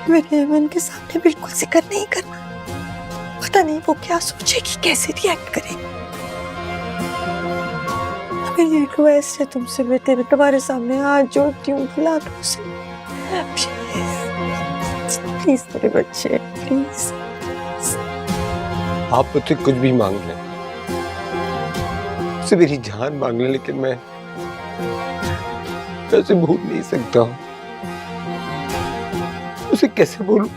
मैंने अमन के सामने बिल्कुल जिक्र नहीं करना। पता नहीं वो क्या सोचेगी, कैसे रिएक्ट करेगी। मेरी रिक्वेस्ट है तुमसे, मैं तुम्हारे सामने हाथ जोड़ती हूँ, बुला दो उसे प्लीज मेरे बच्चे, प्लीज। आप मुझसे कुछ भी मांग लें, मुझसे मेरी जान मांग लें, लेकिन मैं उसे भूल नहीं सकता हूँ। उसे कैसे भूलूं?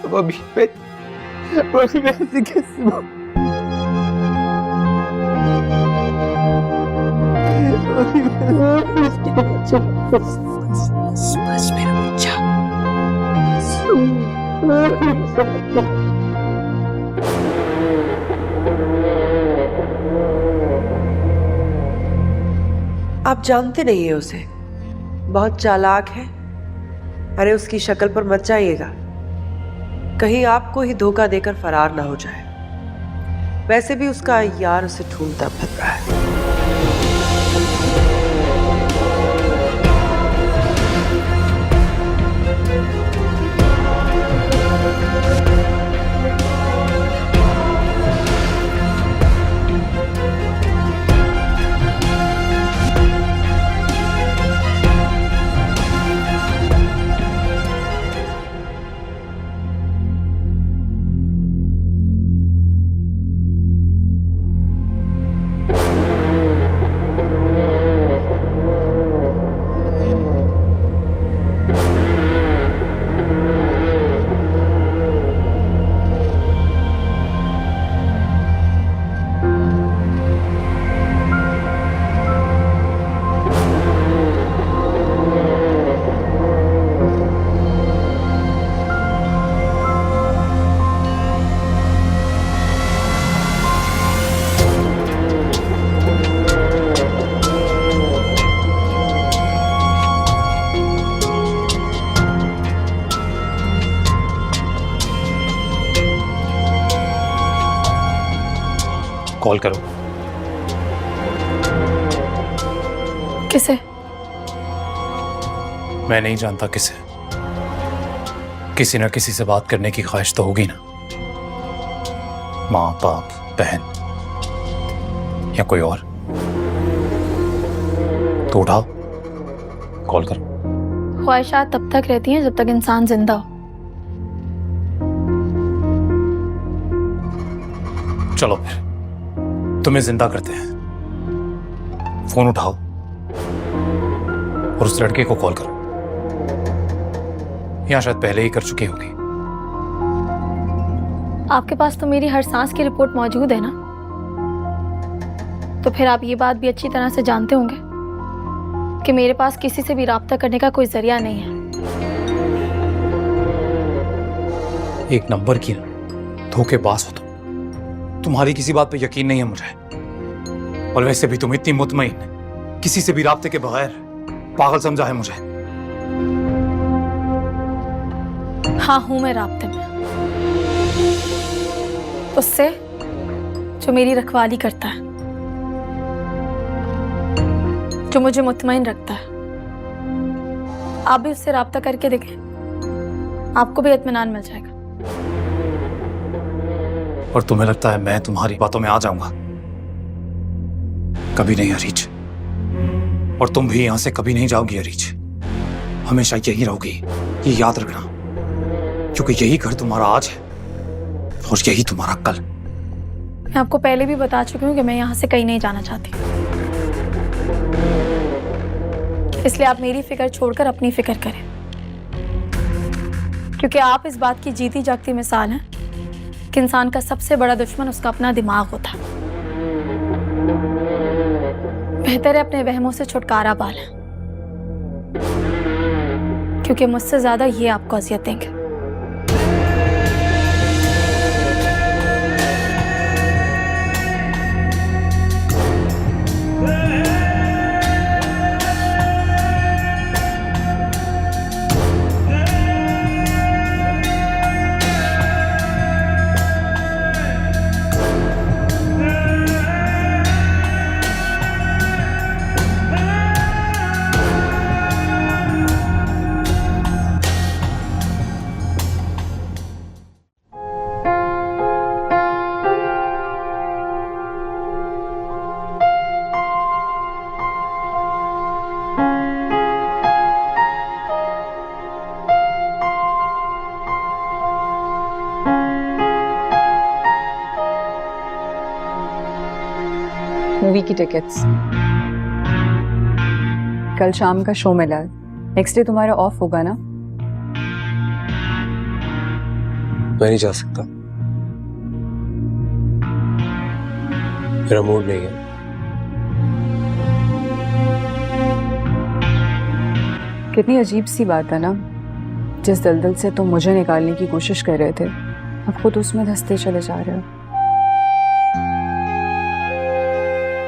अब अभी मैं उसे कैसे भूलूं? बस मेरा बच्चा। आप जानते नहीं है उसे, बहुत चालाक है। अरे उसकी शक्ल पर मत जाइएगा, कहीं आपको ही धोखा देकर फरार ना हो जाए। वैसे भी उसका यार उसे ढूंढता फिर रहा है। कॉल करो। किसे? मैं नहीं जानता किसे। किसी ना किसी से बात करने की ख्वाहिश तो होगी ना, माँ बाप बहन या कोई और। तो उठाओ, कॉल करो। ख्वाहिशात तब तक रहती हैं जब तक इंसान जिंदा हो। चलो फिर तुम्हें जिंदा करते हैं। फोन उठाओ और उस लड़के को कॉल करो। यहां शायद पहले ही कर चुकी होगी। आपके पास तो मेरी हर सांस की रिपोर्ट मौजूद है ना, तो फिर आप ये बात भी अच्छी तरह से जानते होंगे कि मेरे पास किसी से भी राब्ता करने का कोई जरिया नहीं है। एक नंबर की धोखेबाज हो तुम। तुम्हारी किसी बात पे यकीन नहीं है मुझे, और वैसे भी तुम इतनी मुतमईन, किसी से भी राब्ते के बगैर पागल समझा है मुझे। हाँ हूं मैं राब्ते में उससे जो मेरी रखवाली करता है, जो मुझे मुतमईन रखता है। आप भी उससे राब्ता करके देखें, आपको भी इत्मीनान मिल जाएगा। और तुम्हें लगता है मैं तुम्हारी बातों में आ जाऊंगा? कभी नहीं अरीज, और तुम भी यहां से कभी नहीं जाओगी अरीज। हमेशा यही रहोगी, ये याद रखना, क्योंकि यही घर तुम्हारा आज है और यही तुम्हारा कल। मैं आपको पहले भी बता चुकी हूँ कि मैं यहाँ से कहीं नहीं जाना चाहती, इसलिए आप मेरी फिक्र छोड़कर अपनी फिक्र करें, क्योंकि आप इस बात की जीती जागती मिसाल हैं कि इंसान का सबसे बड़ा दुश्मन उसका अपना दिमाग होता है। बेहतर है अपने वहमों से छुटकारा पालें, क्योंकि मुझसे ज्यादा ये आपको अजियत देंगे। मूवी की टिकट्स। कल शाम का शो मिला, नेक्स्ट डे तुम्हारा ऑफ होगा ना? मैं नहीं जा सकता, मेरा मूड नहीं है। कितनी अजीब सी बात है ना, जिस दलदल से तुम मुझे निकालने की कोशिश कर रहे थे, अब खुद उसमें धंसते चले जा रहे हो।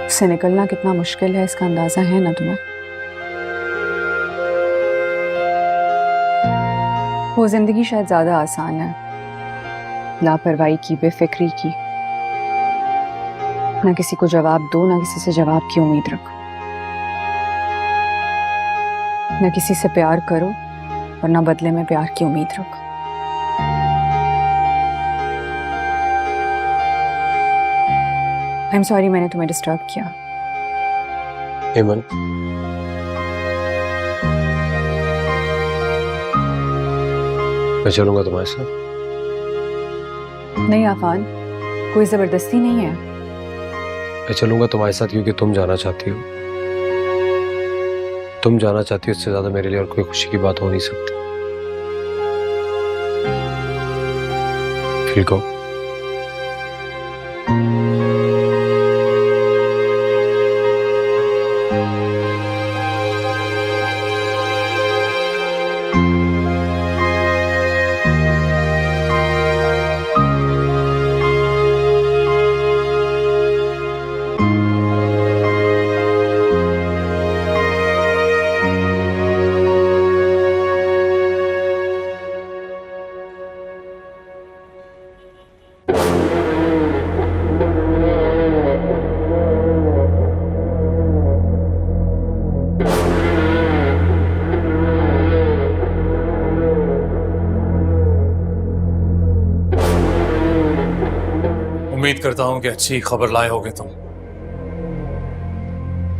उससे निकलना कितना मुश्किल है, इसका अंदाजा है ना तुम्हें? वो जिंदगी शायद ज्यादा आसान है, लापरवाही की, बेफिक्री की। ना किसी को जवाब दो, ना किसी से जवाब की उम्मीद रखो, ना किसी से प्यार करो और ना बदले में प्यार की उम्मीद रखो। आई एम सॉरी मैंने तुम्हें डिस्टर्ब किया। हेमन, मैं चलूंगा तुम्हारे साथ। नहीं आफान, कोई जबरदस्ती नहीं है। मैं चलूंगा तुम्हारे साथ क्योंकि तुम जाना चाहती हो। तुम जाना चाहती हो, इससे ज्यादा मेरे लिए और कोई खुशी की बात हो नहीं सकती। फिर को उम्मीद करता हूं कि अच्छी खबर लाए होगे तुम।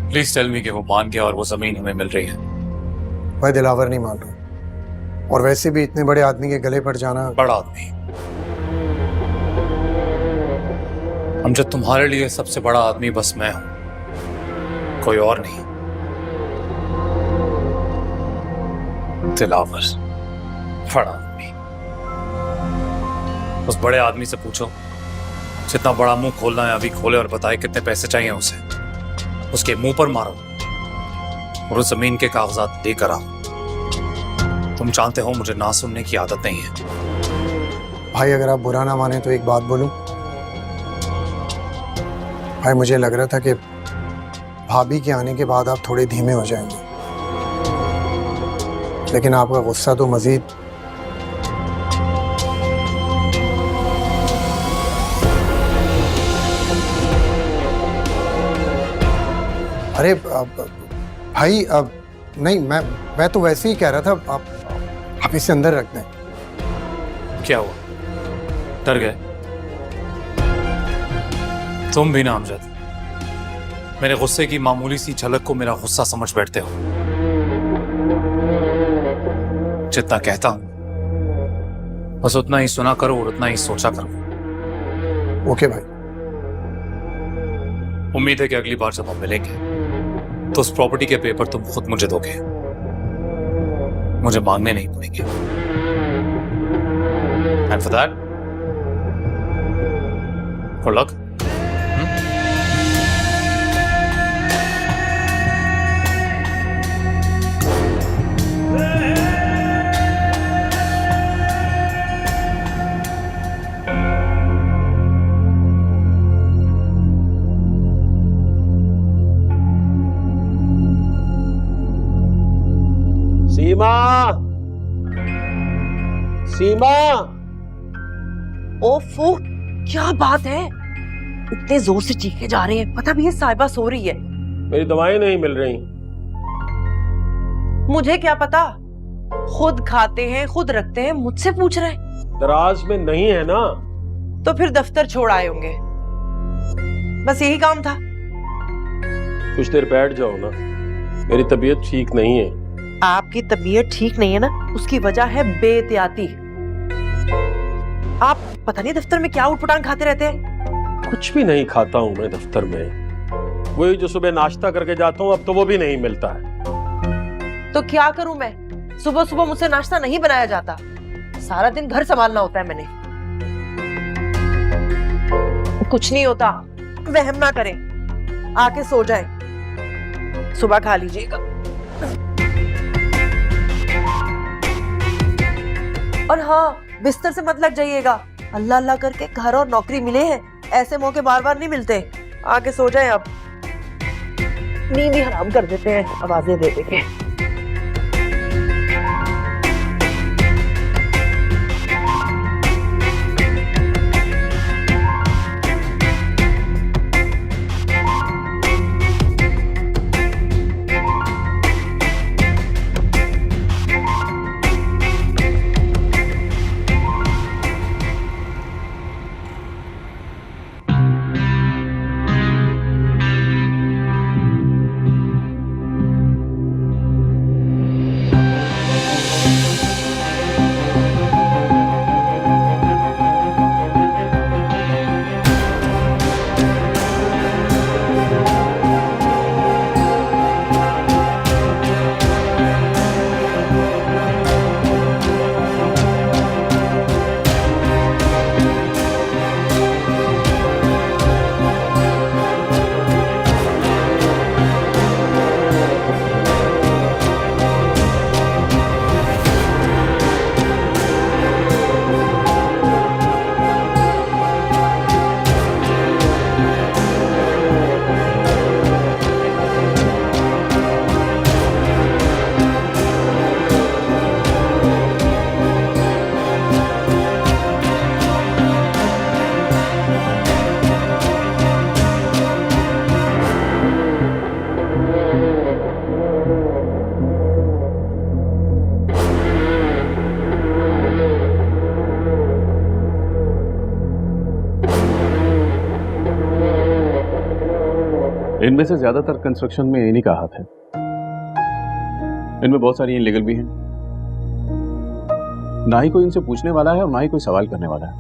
प्लीज टेल मी कि वो मान गया और वो जमीन हमें मिल रही है। मैं दिलावर नहीं मान रहा, और वैसे भी इतने बड़े आदमी के गले पड़ जाना। बड़ा आदमी अमजद, तुम्हारे लिए सबसे बड़ा आदमी बस मैं हूं, कोई और नहीं। दिलावर बड़ा आदमी, उस बड़े आदमी से पूछो जितना बड़ा मुंह खोलना है अभी खोले और बताए कितने पैसे चाहिए उसे। उसके मुंह पर मारो और उस जमीन के कागजात लेकर आओ। तुम जानते हो मुझे ना सुनने की आदत नहीं है। भाई अगर आप बुरा ना माने तो एक बात बोलूं। भाई मुझे लग रहा था कि भाभी के आने के बाद आप थोड़े धीमे हो जाएंगे, लेकिन आपका गुस्सा तो मजीद। अरे भाई नहीं, मैं तो वैसे ही कह रहा था, आप इसे अंदर रख दें। क्या हुआ, डर गए? तुम भी ना अमजद, मेरे गुस्से की मामूली सी झलक को मेरा गुस्सा समझ बैठते हो। जितना कहता हूं बस उतना ही सुना करो और उतना ही सोचा करो। ओके भाई। उम्मीद है कि अगली बार जब हम मिलेंगे तो उस प्रॉपर्टी के पेपर तुम खुद मुझे दोगे, मुझे मांगने नहीं पड़ेंगे। And for that, good luck. Seema, Seema. ओफो, क्या बात है? इतने जोर से चीखे जा रहे हैं, पता भी है साहिबा सो रही है। मेरी दवाएं नहीं मिल रही। मुझे क्या पता, खुद खाते हैं खुद रखते हैं, मुझसे पूछ रहे हैं। दराज में नहीं है ना? तो फिर दफ्तर छोड़ आए होंगे, बस यही काम था। कुछ देर बैठ जाओ ना, मेरी तबीयत ठीक नहीं है। आपकी तबीयत ठीक नहीं है ना, उसकी वजह है बेएहतियाती। आप पता नहीं दफ्तर में क्या उठपटांग खाते रहते हैं। कुछ भी नहीं खाता हूं मैं दफ्तर में। वही जो सुबह नाश्ता करके जाता हूँ, अब तो वो भी नहीं मिलता है। तो क्या करूं मैं? सुबह सुबह मुझसे नाश्ता नहीं बनाया जाता। सारा दिन घर संभालना होता है मैंने। कुछ नहीं होता, वहम ना करें, आके सो जाएं, सुबह खा लीजिएगा। और हाँ, बिस्तर से मत लग जाइएगा। अल्लाह अल्लाह करके घर और नौकरी मिले हैं, ऐसे मौके बार बार नहीं मिलते। आके सो जाएं अब। नींद ही हराम कर देते हैं आवाजें दे दे के। इनमें से ज्यादातर कंस्ट्रक्शन में इन्हीं का हाथ है। इनमें बहुत सारी इनलीगल भी हैं। ना ही कोई इनसे पूछने वाला है और ना ही कोई सवाल करने वाला है।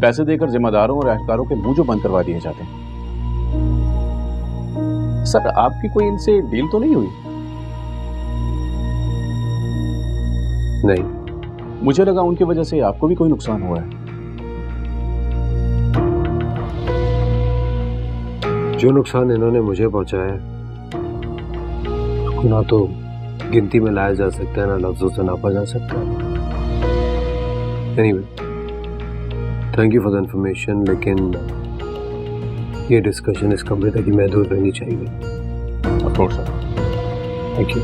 पैसे देकर जिम्मेदारों और एहलकारों के मुंह जो बंद करवा दिए जाते हैं। सर, आपकी कोई इनसे डील तो नहीं हुई? नहीं। मुझे लगा उनकी वजह से आपको भी कोई नुकसान हुआ है। जो नुकसान इन्होंने मुझे पहुंचाया है, ना तो गिनती में लाया जा सकता है, ना लफ्जों से नापा जा सकता है। Anyway, thank you for the information, लेकिन ये डिस्कशन इस कमरे तक ही महदूद रहनी चाहिए। Of course sir. Thank you.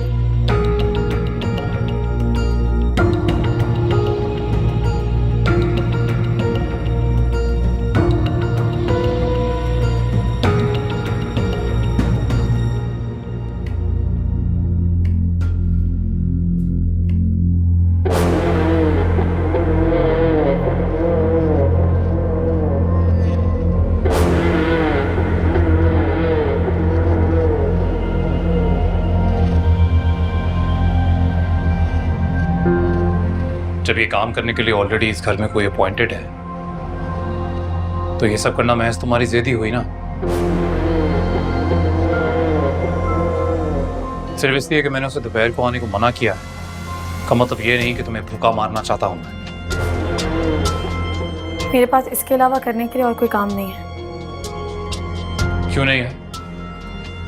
जब ये काम करने के लिए ऑलरेडी इस घर में कोई अपॉइंटेड है, तो ये सब करना महज तुम्हारी ज़िद ही हुई ना। सिर्फ इसलिए कि मैंने उसे दोपहर को आने को मना किया है, का मतलब ये नहीं कि तुम्हें भूखा मारना चाहता हूं मैं। मेरे पास इसके अलावा करने के लिए और कोई काम नहीं है। क्यों नहीं है?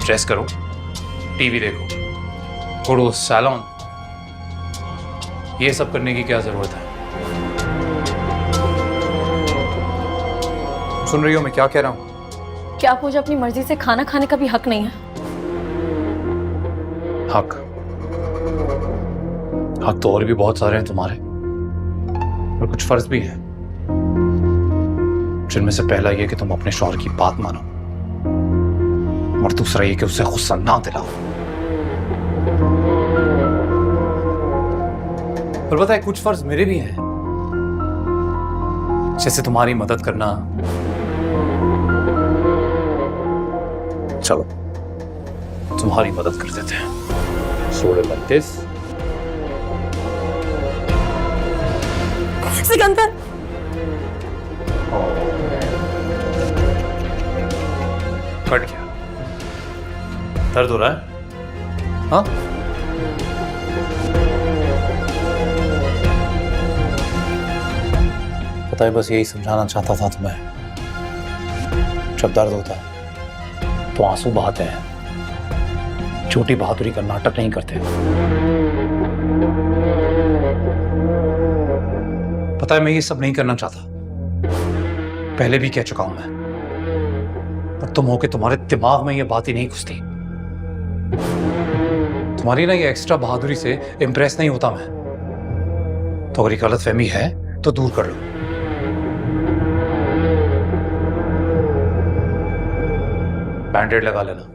ड्रेस करो, टीवी देखो, घोड़ो सैलून, ये सब करने की क्या जरूरत है? सुन रही हो मैं क्या कह रहा हूं? क्या मुझे अपनी मर्जी से खाना खाने का भी हक नहीं है? हक तो और भी बहुत सारे हैं तुम्हारे, और कुछ फर्ज भी हैं, जिनमें से पहला ये कि तुम अपने शौहर की बात मानो, और दूसरा ये कि उसे गुस्सा ना दिलाओ। पर पता है, कुछ फर्ज मेरे भी हैं, जैसे तुम्हारी मदद करना। चलो तुम्हारी मदद कर देते हैं। like this. सिकंदर, कट। दर्द हो रहा है? हाँ? पता है, बस यही समझाना चाहता था तुम्हें। जब दर्द होता है तो आंसू बहाते हैं, छोटी बहादुरी का नाटक नहीं करते। पता है, मैं ये सब नहीं करना चाहता, पहले भी कह चुका हूं मैं, पर तुम हो के तुम्हारे दिमाग में ये बात ही नहीं घुसती। तुम्हारी ना ये एक्स्ट्रा बहादुरी से इंप्रेस नहीं होता मैं। तो अगर ये गलतफहमी है तो दूर कर लो। बैंडेड लगा लेना।